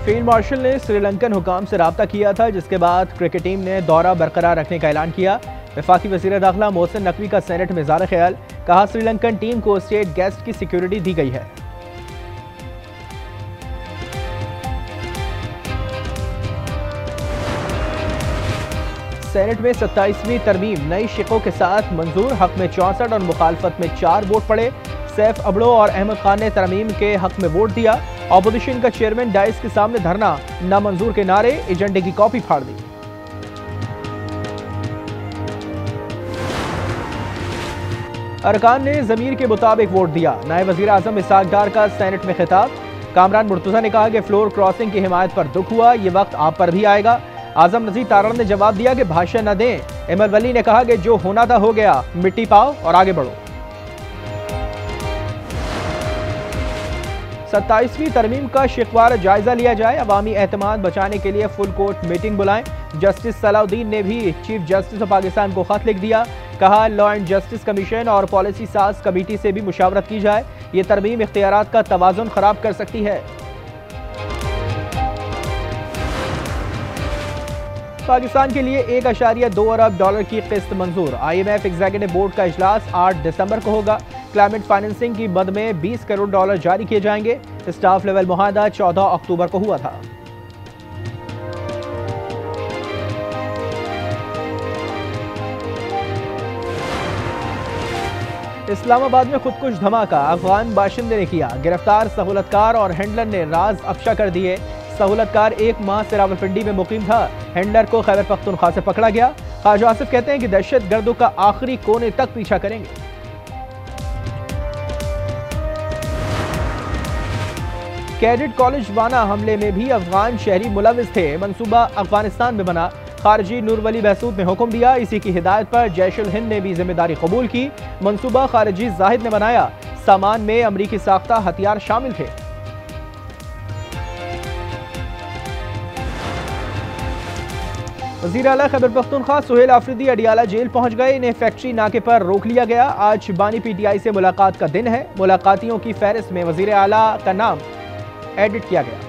Field marshal ने श्रीलंकन हुकाम से राब्ता किया था, जिसके बाद क्रिकेट टीम ने दौरा बरकरार रखने का ऐलान किया। वफाकी वज़ीर दाखिला मोहसिन नकवी का सेनेट में इज़हार ख्याल, कहा श्रीलंकन टीम को स्टेट गेस्ट की सिक्योरिटी दी गई है। सेनेट में 27वीं तरमीम नई शिकों के साथ मंजूर, हक में 64 और मुखालफत में 4 वोट पड़े। सैफ अबड़ो और अहमद खान ने तरमीम के हक में वोट दिया। ऑपोजिशन का चेयरमैन डाइस के सामने धरना, नामंजूर के नारे, एजेंडे की कॉपी फाड़ दी। अरकान ने ज़मीर के मुताबिक वोट दिया। नायब वज़ीर आज़म इसहाक डार का सेनेट में खिताब, कामरान मुर्तज़ा ने कहा कि फ्लोर क्रॉसिंग की हिमायत पर दुख हुआ, ये वक्त आप पर भी आएगा। आजम नज़ीर तारण ने जवाब दिया कि भाषण न दें। इमर वली ने कहा कि जो होना था हो गया, मिट्टी पाओ और आगे बढ़ो। 27वीं तरमीम का शिकवार जायजा लिया जाए, अवामी एतमाद बचाने के लिए फुल कोर्ट मीटिंग बुलाएं। जस्टिस सलाउद्दीन ने भी चीफ जस्टिस ऑफ पाकिस्तान को खत लिख दिया, कहा लॉ एंड जस्टिस कमीशन और पॉलिसी साज कमेटी से भी मुशावरत की जाए, ये तरमीम इख्तियारात का तवाज़ुन खराब कर सकती है। पाकिस्तान के लिए 1.2 अरब डॉलर की किस्त मंजूर। IMF एग्जीक्यूटिव बोर्ड का इजलास 8 दिसंबर को होगा। क्लाइमेट फाइनेंसिंग की मद में 20 करोड़ डॉलर जारी किए जाएंगे। स्टाफ लेवल मुआहदा 14 अक्टूबर को हुआ था। इस्लामाबाद में खुदकुश धमाका अफगान बाशिंदे ने किया। गिरफ्तार सहूलतकार और हैंडलर ने राज अफशा कर दिए। सहूलतकार 1 माह से रावलपिंडी में मुकीम था। हैंडलर को खैबर पख्तूनख्वा से पकड़ा गया। ख्वाजा आसिफ कहते हैं कि दहशत गर्दों का आखिरी कोने तक पीछा करेंगे। कैडेट कॉलेज वाना हमले में भी अफगान शहरी मुलविस थे। मंसूबा अफगानिस्तान में बना। खारजी नूर वली बहसूद ने हुक्म दिया। इसी की हिदायत पर जैश उल हिंद ने भी जिम्मेदारी कबूल की। मंसूबा खारजी जाहिद ने बनाया। सामान में अमरीकी साख्ता हथियार शामिल थे। वज़ीर आला खैबर पख्तूनख्वा सुहेल आफरीदी अडियाला जेल पहुंच गए। इन्हें फैक्ट्री नाके पर रोक लिया गया। आज बानी PTI से मुलाकात का दिन है। मुलाकातियों की फहरिस्त में वज़ीर आला का नाम एडिट किया गया।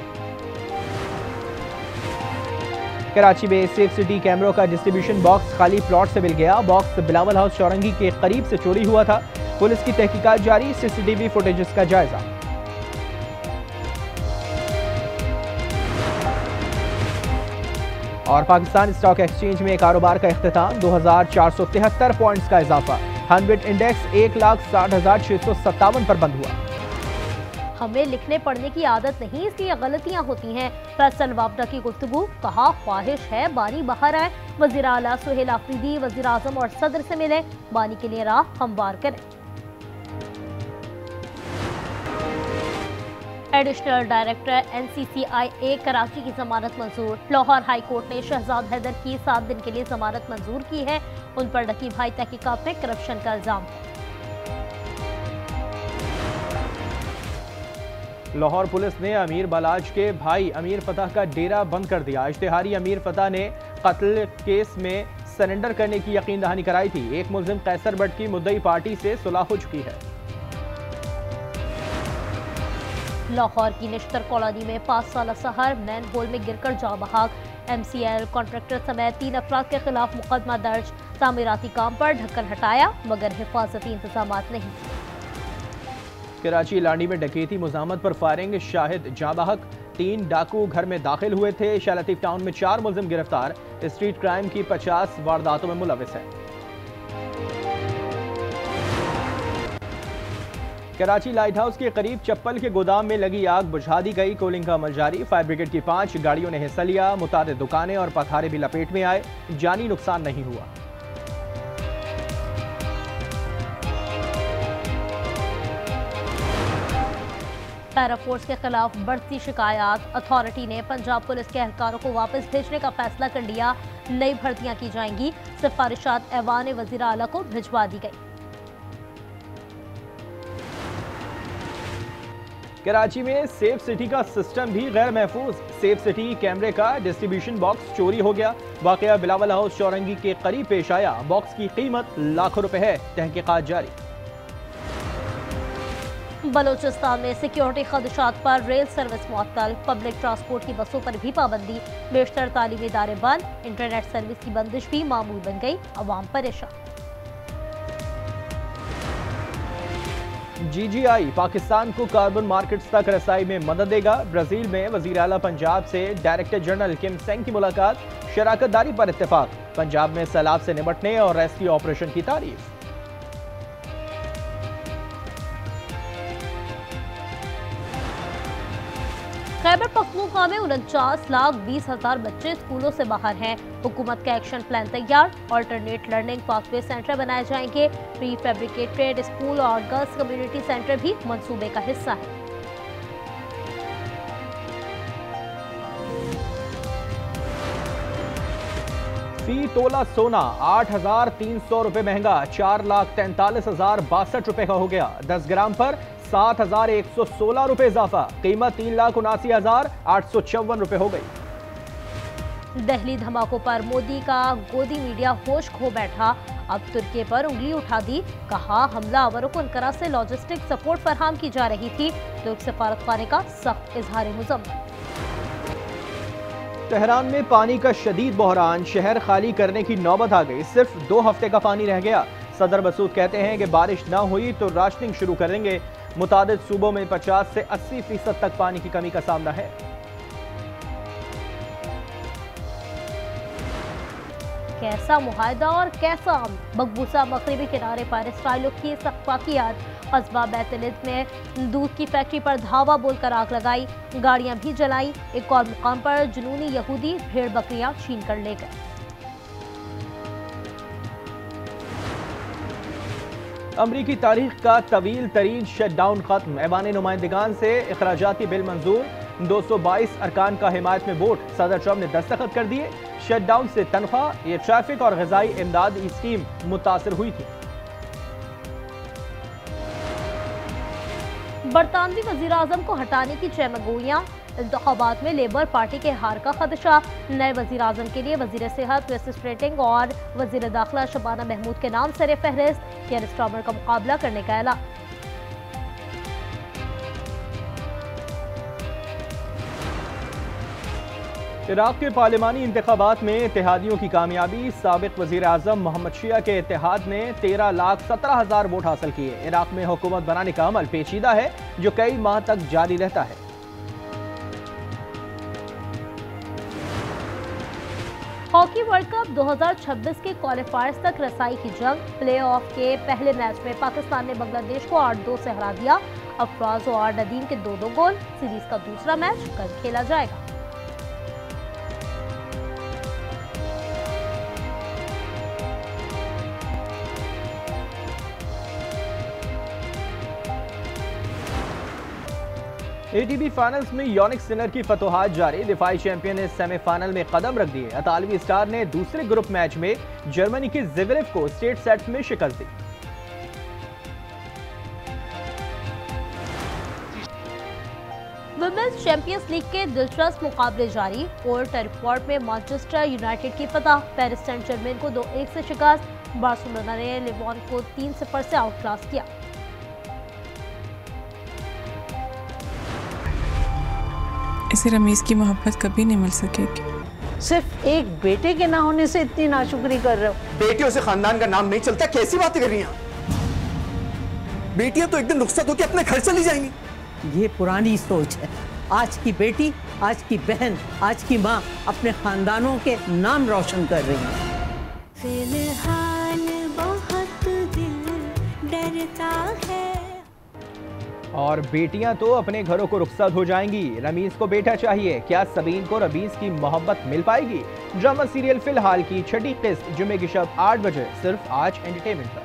कराची में सेफ सिटी कैमरों का डिस्ट्रीब्यूशन बॉक्स खाली प्लॉट से मिल गया। बॉक्स बिलावल हाउस चौरंगी के करीब से चोरी हुआ था। पुलिस की तहकीकात जारी। CCTV फुटेजेस का जायजा। और पाकिस्तान स्टॉक एक्सचेंज में कारोबार का इख्तिताम। 2473 पॉइंट्स का इजाफा। 100 इंडेक्स 1,60,657 पर बंद हुआ। हमें लिखने पढ़ने की आदत नहीं, इसलिए गलतियां होती हैं। फैसल वापडा की गुफ्तगू, कहा ख्वाहिश है बानी बाहर आए। वज़ीर आला सुहेल आफरीदी वज़ीर आज़म और सदर से मिले, बानी के लिए राह हमवार करें। एडिशनल डायरेक्टर NCCIA कराची की जमानत मंजूर। लाहौर हाई कोर्ट ने शहजाद हैदर की 7 दिन के लिए जमानत मंजूर की है। उन पर रकीब भाई तहकीकात में करप्शन का इल्जाम। लाहौर पुलिस ने अमीर बलाज के भाई अमीर फतह का डेरा बंद कर दिया। इश्तिहारी अमीर फतह ने कत्ल केस में सरेंडर करने की यकीन दहानी कराई थी। एक मुलजिम कैसर बट की मुद्दई पार्टी से सुलह हो चुकी है। लाहौर की निश्तर कॉलोनी में 5 साल सहर मैन होल में गिरकर जाँ बहाक। MCL कॉन्ट्रैक्टर समेत 3 अफराद के खिलाफ मुकदमा दर्ज। तामीराती काम पर ढक्कन हटाया मगर हिफाजती इंतजाम नहीं। कराची लांडी में डकैती मुजामत पर फायरिंग, शाहिद जाँ बहक। 3 डाकू घर में दाखिल हुए थे। शाह लतीफ टाउन में 4 मुलजिम गिरफ्तार। स्ट्रीट क्राइम की 50 वारदातों में मुलविस है। कराची लाइट हाउस के करीब चप्पल के गोदाम में लगी आग बुझा दी गई। कूलिंग का अमल जारी। फायर ब्रिगेड की 5 गाड़ियों ने हिस्सा लिया। मुतादिद दुकानें और पथारे भी लपेट में आए। जानी नुकसान नहीं हुआ। पैराफोर्स के खिलाफ बढ़ती शिकायत। अथॉरिटी ने पंजाब पुलिस के एहलकारों को वापस भेजने का फैसला कर लिया। नई भर्तियां की जाएंगी। सिफारिशात ऐवान वज़ीर आला को भिजवा दी गई। कराची में सेफ सिटी का सिस्टम भी गैर महफूज। सेफ सिटी कैमरे का डिस्ट्रीब्यूशन बॉक्स चोरी हो गया। वाकया बिलावल हाउस चौरंगी के करीब पेश आया। बॉक्स की कीमत लाखों रुपए है। तहकीकात जारी। बलूचिस्तान में सिक्योरिटी खदशात पर रेल सर्विस मुअत्तल, पब्लिक ट्रांसपोर्ट की बसों पर भी पाबंदी, बेशतर तालीमी इदारे बंद, इंटरनेट सर्विस की बंदिश भी मामूल बन गई, अवाम परेशान। GGI पाकिस्तान को कार्बन मार्केट्स तक रसाई में मदद देगा। ब्राजील में वजीर आला पंजाब से डायरेक्टर जनरल किम सेंग की मुलाकात, शराकतदारी पर इत्तेफाक, पंजाब में सैलाब से निपटने और रेस्क्यू ऑपरेशन की तारीफ। खैबर पख्तूनख्वा में 49,20,000 बच्चे स्कूलों से बाहर हैं। हुकूमत का एक्शन प्लान तैयार, ऑल्टरनेट लर्निंग पाथवे सेंटर बनाए जाएंगे। प्री फैब्रिकेटेड स्कूल और गर्ल्स कम्युनिटी सेंटर भी मंसूबे का हिस्सा है। फी तोला सोना 8,300 रुपए महंगा, 4,43,062 रुपए का हो गया। 10 ग्राम पर 7,116 रुपए इजाफा, कीमत 3,79,854 रुपए हो गई। दिल्ली धमाकों पर मोदी का गोदी मीडिया होश खो बैठा, अब तुर्की पर उंगली उठा दी, कहा हमलावरों को अंकारा से लॉजिस्टिक सपोर्ट फराहम की जा रही थी। तुर्क सफारतखाने का सख्त इजहार मुज़म्मत। तेहरान में पानी का शदीद बहरान, शहर खाली करने की नौबत आ गई, सिर्फ 2 हफ्ते का पानी रह गया। सदर मसूद कहते हैं कि बारिश न हुई तो राशनिंग शुरू करेंगे। मुतादिद सूबों में 50 से 80% तक पानी की कमी का सामना है। कैसा मुआहदा और कैसा मकबूसा मगरबी किनारे पर इसराइल की सख्ताकियात, कस्बा बैतलिद में दूध की फैक्ट्री पर धावा बोलकर आग लगाई, गाड़ियां भी जलाई। एक और मुकाम पर जुनूनी यहूदी भेड़ बकरियां छीन कर ले गए। अमरीकी तारीख का तवील तरीन शटडाउन खत्म, ऐवान नुमाइंदगान से इखराजाती बिल मंजूर, 222 अरकान का हिमायत में वोट, सदर ट्रंप ने दस्तखत कर दिए। शटडाउन से तनख्वाह, ये ट्रैफिक और ग़िज़ाई इमदाद स्कीम मुतासिर हुई थी। बरतानवी वज़ीर आज़म को हटाने की चमगोइयां, इंतखाबात में लेबर पार्टी के हार का खदशा। नए वज़ीर आज़म के लिए वज़ीर सेहत वेस्ट स्ट्रेटिंग और वज़ीर दाखिला शबाना महमूद के नाम सरे फहरिस्त, केयर स्टार्मर का मुकाबला करने का ऐलान। इराक के पार्लिमानी इंतखाबात में इत्तेहादियों की कामयाबी, साबिक वज़ीर आज़म मोहम्मद शिया के इत्तेहाद ने 13,17,000 वोट हासिल किए। इराक में हुकूमत बनाने का अमल पेचीदा है जो कई माह तक जारी रहता है। हॉकी वर्ल्ड कप 2026 के क्वालिफायर्स तक रसाई की जंग, प्ले ऑफ के पहले मैच में पाकिस्तान ने बांग्लादेश को 8-2 से हरा दिया। अफराज और नदीम के 2-2 गोल। सीरीज का दूसरा मैच कल खेला जाएगा। ATP फाइनल्स में योनिक सिनर की फतोहात जारी, दिफाई चैंपियन ने सेमीफाइनल में कदम रख दिए। इतालवी स्टार ने दूसरे ग्रुप मैच में जर्मनी के ज़वेरेव को स्ट्रेट सेट्स में शिकस्त दी। वुमेन्स चैंपियंस लीग के दिलचस्प मुकाबले जारी, ओल्ड ट्रैफर्ड में मैनचेस्टर यूनाइटेड की फतह, पेरिस सेंट जर्मेन को 2-1 से शिकस्त, बार्सिलोना ने लिवॉन को 3-0 से आउटक्लास किया। इसे रमीज की मोहब्बत कभी नहीं मिल सकेगी। सिर्फ एक बेटे के ना होने से इतनी नाशुक्री कर रहे हो। बेटियों से खानदान का नाम नहीं चलता, कैसी बातें कर रही हैं? बेटियां तो एक दिन रुखसत होकर अपने घर चली जाएंगी। ये पुरानी सोच है। आज की बेटी, आज की बहन, आज की माँ अपने खानदानों के नाम रोशन कर रही है। फिलहाल बहुत दिल डरता है। और बेटियां तो अपने घरों को रुखसत हो जाएंगी, रमीज को बेटा चाहिए, क्या सबीन को रमीज की मोहब्बत मिल पाएगी? ड्रामा सीरियल फिलहाल की छठी किस्त जुमे की शब 8 बजे सिर्फ आज एंटरटेनमेंट पर।